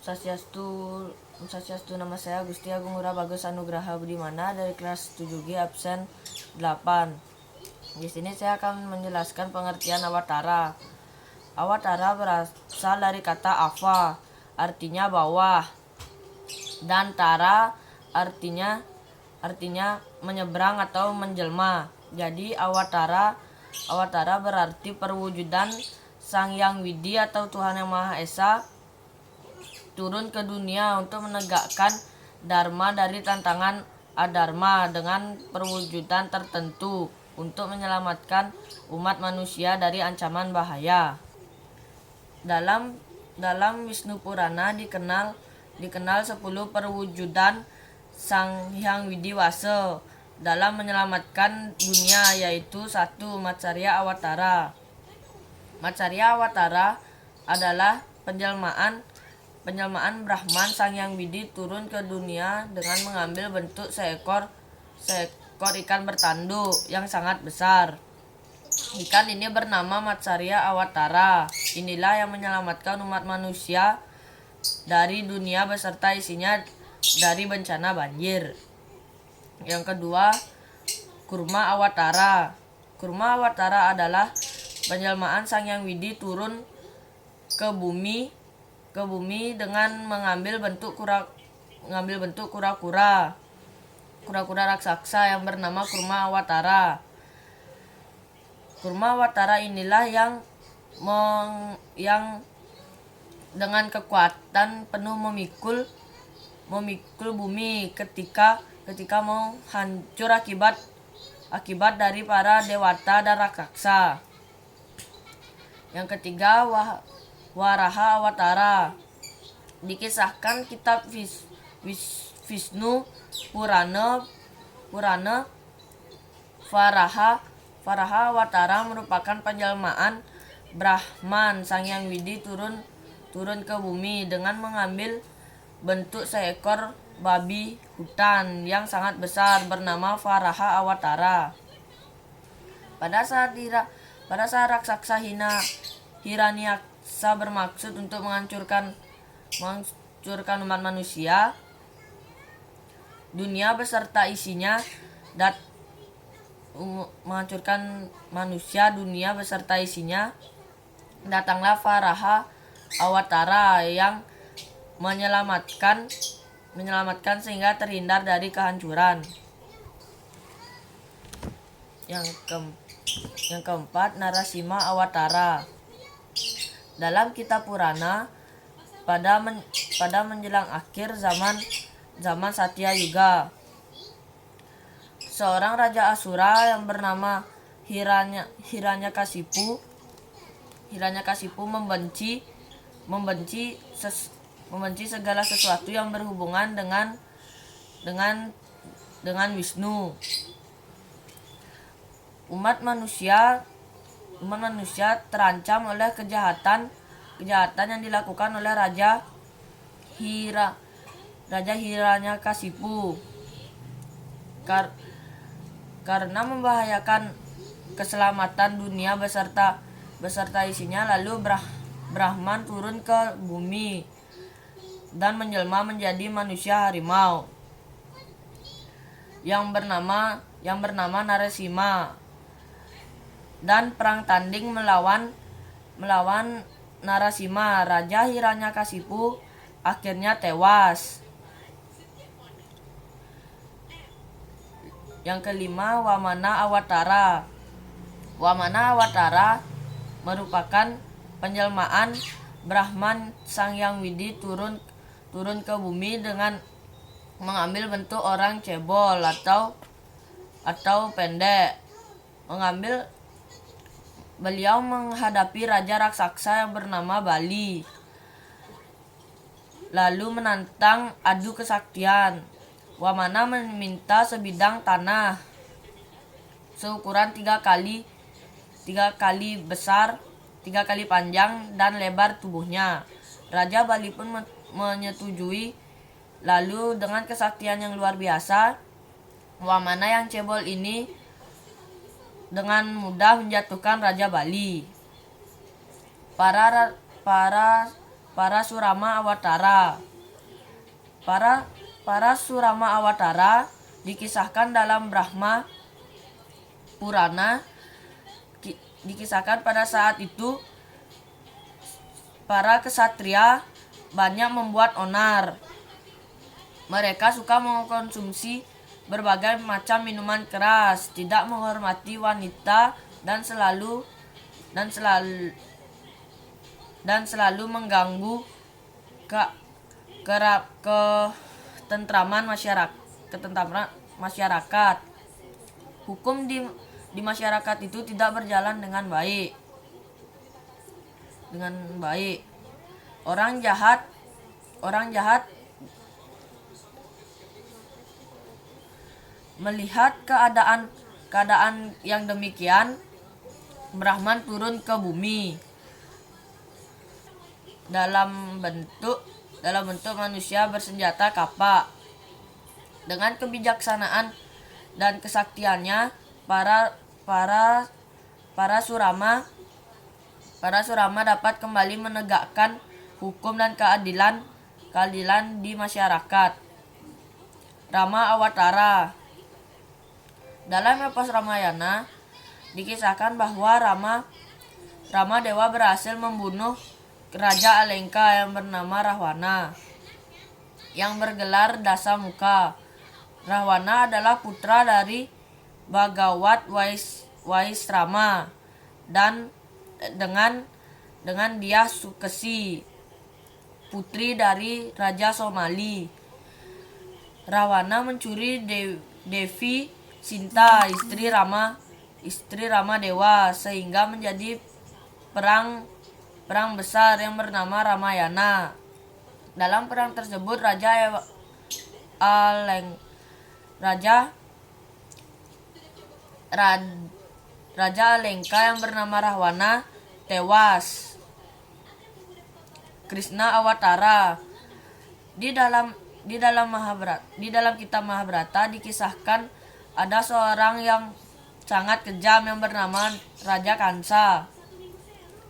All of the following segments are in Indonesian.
Sasiastu, nama saya Gusti Agung Ngurah Bagus Anugraha Budimana dari kelas 7G absen 8. Di sini saya akan menjelaskan pengertian awatara. Awatara berasal dari kata ava, artinya bawah, dan tara artinya menyeberang atau menjelma. Jadi awatara berarti perwujudan Sang Yang Widi atau Tuhan Yang Maha Esa turun ke dunia untuk menegakkan dharma dari tantangan adharma dengan perwujudan tertentu untuk menyelamatkan umat manusia dari ancaman bahaya. Dalam Wisnu Purana dikenal 10 perwujudan Sang Hyang Widiwasa dalam menyelamatkan dunia, yaitu 1. Matsarya Awatara. Matsarya Awatara adalah penjelmaan Brahman Sang Hyang Widi turun ke dunia dengan mengambil bentuk seekor ikan bertanduk yang sangat besar. Ikan ini bernama Matsarya Awatara. Inilah yang menyelamatkan umat manusia dari dunia beserta isinya dari bencana banjir. Yang kedua, Kurma Awatara. Kurma Awatara adalah penjelmaan Sang Hyang Widi turun ke bumi dengan mengambil bentuk kura-kura raksasa yang bernama Kurma Awatara. Kurma Awatara inilah yang dengan kekuatan penuh memikul bumi ketika mau hancur akibat dari para dewata dan raksasa. Yang ketiga, Waraha Awatara. Dikisahkan kitab Wisnu Purana, Varaha Awatara merupakan penjelmaan Brahman Sang Hyang Widi turun ke bumi dengan mengambil bentuk seekor babi hutan yang sangat besar bernama Varaha Awatara. Pada saat raksasa Hiranyaksa bermaksud untuk menghancurkan umat manusia, dunia beserta isinya, datanglah Varaha Awatara yang menyelamatkan sehingga terhindar dari kehancuran. Yang keempat, Narasimha Awatara. Dalam kitab Purana, pada menjelang akhir zaman Satya Yuga, seorang raja Asura yang bernama Hiranyakasipu membenci segala sesuatu yang berhubungan dengan Wisnu. Umat manusia terancam oleh kejahatan yang dilakukan oleh Raja Hiranyakasipu karena membahayakan keselamatan dunia beserta isinya. Lalu Brahman turun ke bumi dan menjelma menjadi manusia harimau yang bernama Narasimha, dan perang tanding melawan Narasimha. Raja Hiranyakasipu akhirnya tewas. Yang kelima, Wamana Awatara. Wamana Awatara merupakan penjelmaan Brahman Sang Hyang Widi turun ke bumi dengan mengambil bentuk orang cebol atau pendek. Beliau menghadapi raja raksasa yang bernama Bali, lalu menantang adu kesaktian. Wamana meminta sebidang tanah seukuran 3 kali besar, 3 kali panjang dan lebar tubuhnya. Raja Bali pun menyetujui. Lalu dengan kesaktian yang luar biasa, Wamana yang cebol ini dengan mudah menjatuhkan Raja Bali. Para para Surama Awatara. Para Surama Awatara dikisahkan dalam Brahma Purana. Dikisahkan pada saat itu para kesatria banyak membuat onar. Mereka suka mengkonsumsi berbagai macam minuman keras, tidak menghormati wanita dan selalu mengganggu ketentraman masyarakat. Hukum di masyarakat itu tidak berjalan dengan baik. Orang jahat melihat keadaan yang demikian, Brahman turun ke bumi dalam bentuk manusia bersenjata kapak. Dengan kebijaksanaan dan kesaktiannya, para Surama dapat kembali menegakkan hukum dan keadilan di masyarakat. Rama Awatara. Dalam epos Ramayana dikisahkan bahwa Rama Dewa berhasil membunuh Raja Alengka yang bernama Rahwana yang bergelar Dasamuka. Rahwana adalah putra dari Bhagawat Waisrama dan dengan dia Sukesi, putri dari Raja Somali. Rahwana mencuri Devi Sinta, istri Rama Dewa, sehingga menjadi perang besar yang bernama Ramayana. Dalam perang tersebut Raja Alengka yang bernama Rahwana tewas. Krishna Awatara. Di dalam kitab Mahabharata dikisahkan ada seorang yang sangat kejam yang bernama Raja Kansa.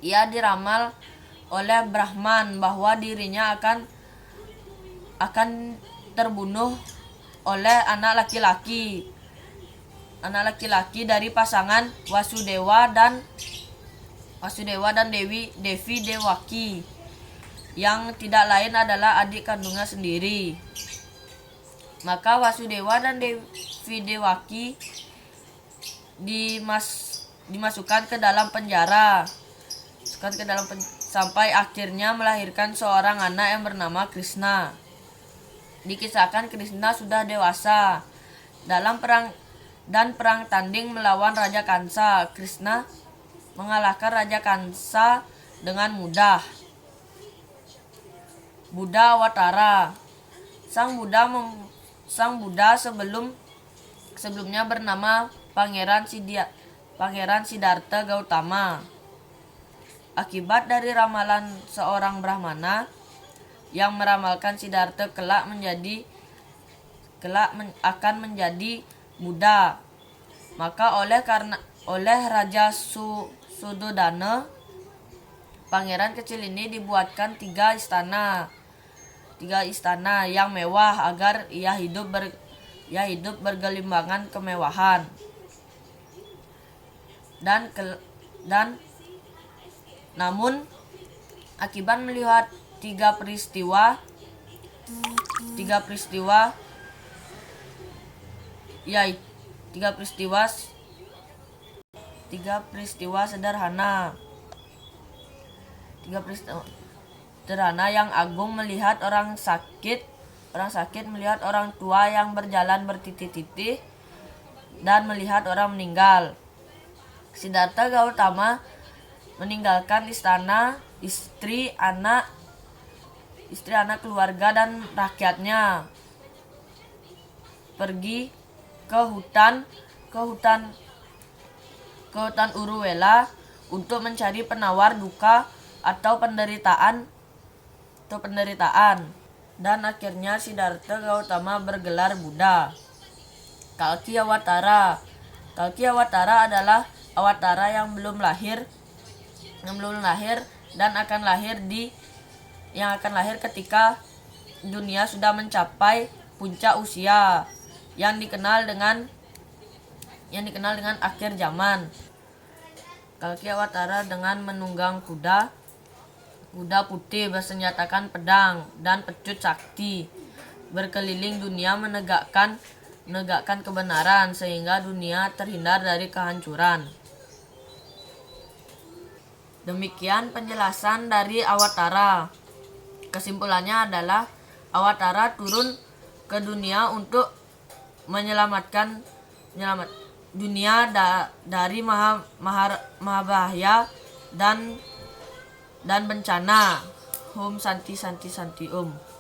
Ia diramal oleh Brahman bahwa dirinya akan terbunuh oleh anak laki-laki dari pasangan Wasudewa dan Devi Dewaki, yang tidak lain adalah adik kandungnya sendiri. Maka Wasudewa dan Devi Dewaki dimasukkan ke dalam penjara sampai akhirnya melahirkan seorang anak yang bernama Krishna. Dikisahkan Krishna sudah dewasa. Dalam perang tanding melawan Raja Kansa, Krishna mengalahkan Raja Kansa dengan mudah. Buddha Awatara. Sang Buddha sebelumnya bernama Pangeran Siddhartha Gautama. Akibat dari ramalan seorang Brahmana yang meramalkan Siddhartha akan menjadi Buddha, maka oleh Raja Suddhodana, pangeran kecil ini dibuatkan tiga istana yang mewah agar ia hidup bergelimbangan kemewahan. Namun akibat melihat tiga peristiwa sederhana yang agung, melihat orang sakit melihat orang tua yang berjalan bertitih-titih, dan melihat orang meninggal. Siddhartha Gautama meninggalkan istana, istri, anak, keluarga dan rakyatnya, pergi ke hutan Uruwela untuk mencari penawar duka atau penderitaan, dan akhirnya Siddhartha Gautama bergelar Buddha. Kalki Awatara adalah awatara yang belum lahir dan akan lahir di yang akan lahir ketika dunia sudah mencapai puncak usia yang dikenal dengan akhir zaman. Kalki Awatara dengan menunggang kuda putih bersenjatakan pedang dan pecut sakti, berkeliling dunia menegakkan kebenaran sehingga dunia terhindar dari kehancuran. Demikian penjelasan dari Awatara. Kesimpulannya adalah Awatara turun ke dunia untuk menyelamatkan dunia dari bahaya dan bencana. Om Santi Santi Santi Om.